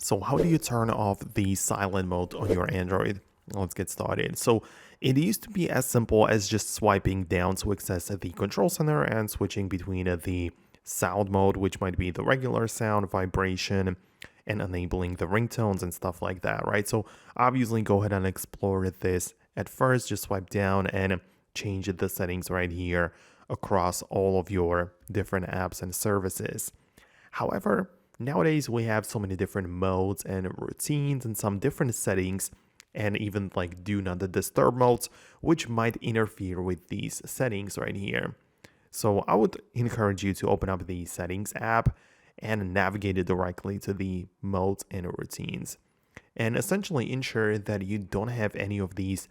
So how do you turn off the silent mode on your Android? Let's get started. So it used to be as simple as just swiping down to access the control center and switching between the sound mode, which might be the regular sound, vibration, and enabling the ringtones and stuff like that, right? So obviously go ahead and explore this. At first, just swipe down and change the settings right here across all of your different apps and services. However, nowadays we have so many different modes and routines and some different settings and even like do not disturb modes, which might interfere with these settings right here. So I would encourage you to open up the settings app and navigate it directly to the modes and routines. And essentially ensure that you don't have any of these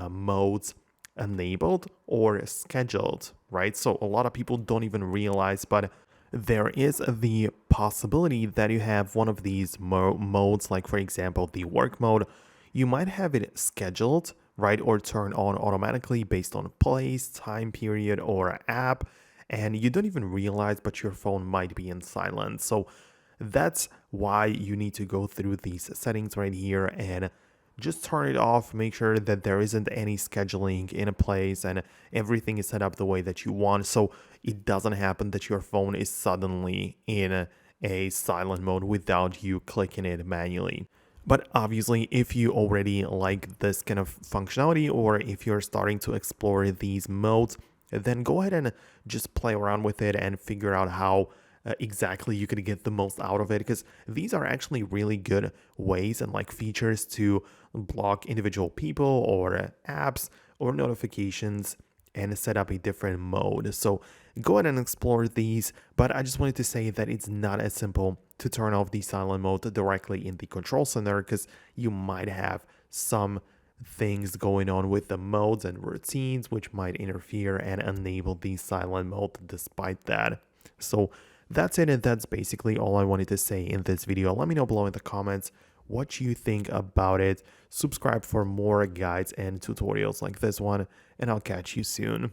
modes enabled or scheduled, right? So a lot of people don't even realize, but there is the possibility that you have one of these modes, like for example, the work mode. You might have it scheduled, right, or turn on automatically based on place, time period, or app, and you don't even realize, but your phone might be in silent. So that's why you need to go through these settings right here and just turn it off. Make sure that there isn't any scheduling in place and everything is set up the way that you want, so it doesn't happen that your phone is suddenly in a silent mode without you clicking it manually. But obviously, if you already like this kind of functionality, or if you're starting to explore these modes, then go ahead and just play around with it and figure out how exactly you could get the most out of it, because these are actually really good ways and like features to block individual people or apps or notifications and set up a different mode. So go ahead and explore these, but I just wanted to say that it's not as simple to turn off the silent mode directly in the control center, because you might have some things going on with the modes and routines which might interfere and enable the silent mode despite that. So that's it, and that's basically all I wanted to say in this video. Let me know below in the comments what you think about it. Subscribe for more guides and tutorials like this one, and I'll catch you soon.